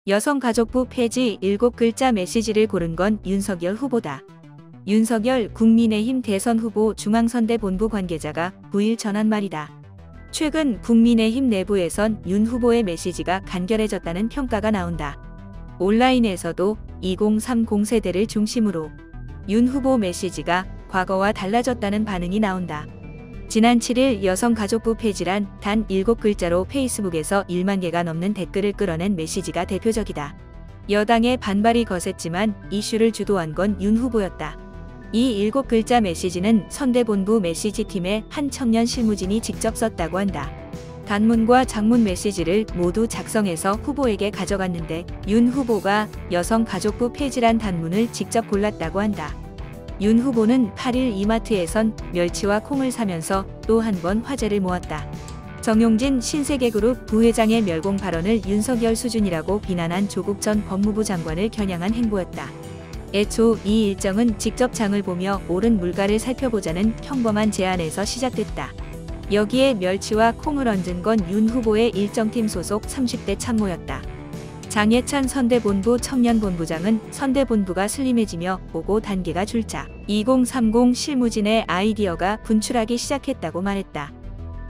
여성가족부 폐지 7글자 메시지를 고른 건 윤석열 후보다. 윤석열 국민의힘 대선 후보 중앙선대본부 관계자가 9일 전한 말이다. 최근 국민의힘 내부에선 윤 후보의 메시지가 간결해졌다는 평가가 나온다. 온라인에서도 2030 세대를 중심으로 윤 후보 메시지가 과거와 달라졌다는 반응이 나온다. 지난 7일 여성가족부 폐지란 단 7글자로 페이스북에서 1만 개가 넘는 댓글을 끌어낸 메시지가 대표적이다. 여당의 반발이 거셌지만 이슈를 주도한 건 윤 후보였다. 이 7글자 메시지는 선대본부 메시지팀의 한 청년 실무진이 직접 썼다고 한다. 단문과 장문 메시지를 모두 작성해서 후보에게 가져갔는데 윤 후보가 여성가족부 폐지란 단문을 직접 골랐다고 한다. 윤 후보는 8일 이마트에선 멸치와 콩을 사면서 또 한 번 화제를 모았다. 정용진 신세계그룹 부회장의 멸공 발언을 윤석열 수준이라고 비난한 조국 전 법무부 장관을 겨냥한 행보였다. 애초 이 일정은 직접 장을 보며 오른 물가를 살펴보자는 평범한 제안에서 시작됐다. 여기에 멸치와 콩을 얹은 건 윤 후보의 일정팀 소속 30대 참모였다. 장예찬 선대본부 청년본부장은 선대본부가 슬림해지며 보고 단계가 줄자 2030 실무진의 아이디어가 분출하기 시작했다고 말했다.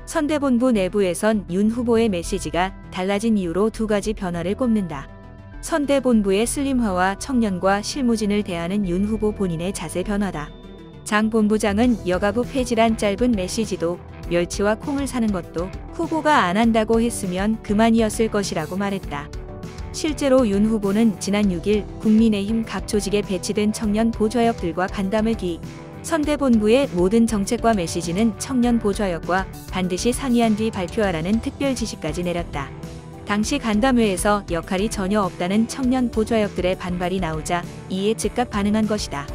선대본부 내부에선 윤 후보의 메시지가 달라진 이유로 두 가지 변화를 꼽는다. 선대본부의 슬림화와 청년과 실무진을 대하는 윤 후보 본인의 자세 변화다. 장 본부장은 여가부 폐지란 짧은 메시지도 멸치와 콩을 사는 것도 후보가 안 한다고 했으면 그만이었을 것이라고 말했다. 실제로 윤 후보는 지난 6일 국민의힘 각 조직에 배치된 청년 보좌역들과 간담을 기 선대본부의 모든 정책과 메시지는 청년 보좌역과 반드시 상의한 뒤 발표하라는 특별 지시까지 내렸다. 당시 간담회에서 역할이 전혀 없다는 청년 보좌역들의 반발이 나오자 이에 즉각 반응한 것이다.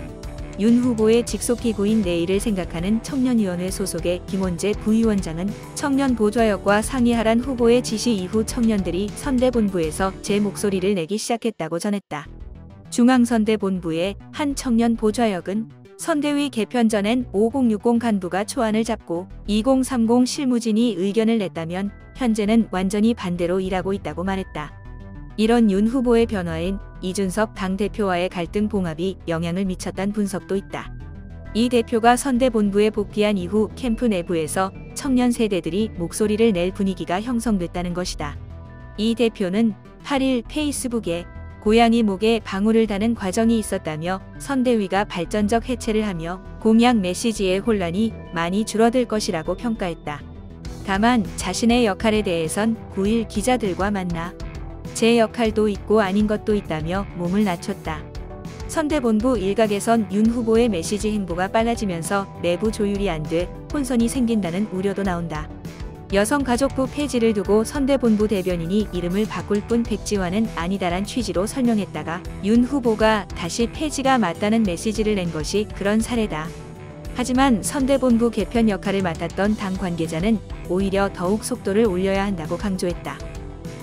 윤 후보의 직속 기구인 내일을 생각하는 청년위원회 소속의 김원재 부위원장은 청년 보좌역과 상의하란 후보의 지시 이후 청년들이 선대본부에서 제 목소리를 내기 시작했다고 전했다. 중앙선대본부의 한 청년 보좌역은 선대위 개편 전엔 5060 간부가 초안을 잡고 2030 실무진이 의견을 냈다면 현재는 완전히 반대로 일하고 있다고 말했다. 이런 윤 후보의 변화엔 이준석 당대표와의 갈등 봉합이 영향을 미쳤다는 분석도 있다. 이 대표가 선대본부에 복귀한 이후 캠프 내부에서 청년 세대들이 목소리를 낼 분위기가 형성됐다는 것이다. 이 대표는 8일 페이스북에 고양이 목에 방울을 다는 과정이 있었다며 선대위가 발전적 해체를 하며 공약 메시지의 혼란이 많이 줄어들 것이라고 평가했다. 다만 자신의 역할에 대해선 9일 기자들과 만나 제 역할도 있고 아닌 것도 있다며 몸을 낮췄다. 선대본부 일각에선 윤 후보의 메시지 행보가 빨라지면서 내부 조율이 안 돼 혼선이 생긴다는 우려도 나온다. 여성가족부 폐지를 두고 선대본부 대변인이 이름을 바꿀 뿐 백지화는 아니다란 취지로 설명했다가 윤 후보가 다시 폐지가 맞다는 메시지를 낸 것이 그런 사례다. 하지만 선대본부 개편 역할을 맡았던 당 관계자는 오히려 더욱 속도를 올려야 한다고 강조했다.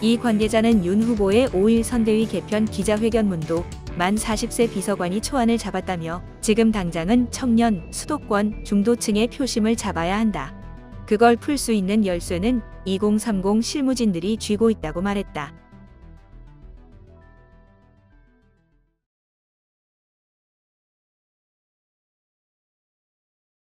이 관계자는 윤 후보의 5일 선대위 개편 기자회견문도 만 40세 비서관이 초안을 잡았다며 지금 당장은 청년, 수도권, 중도층의 표심을 잡아야 한다. 그걸 풀 수 있는 열쇠는 2030 실무진들이 쥐고 있다고 말했다.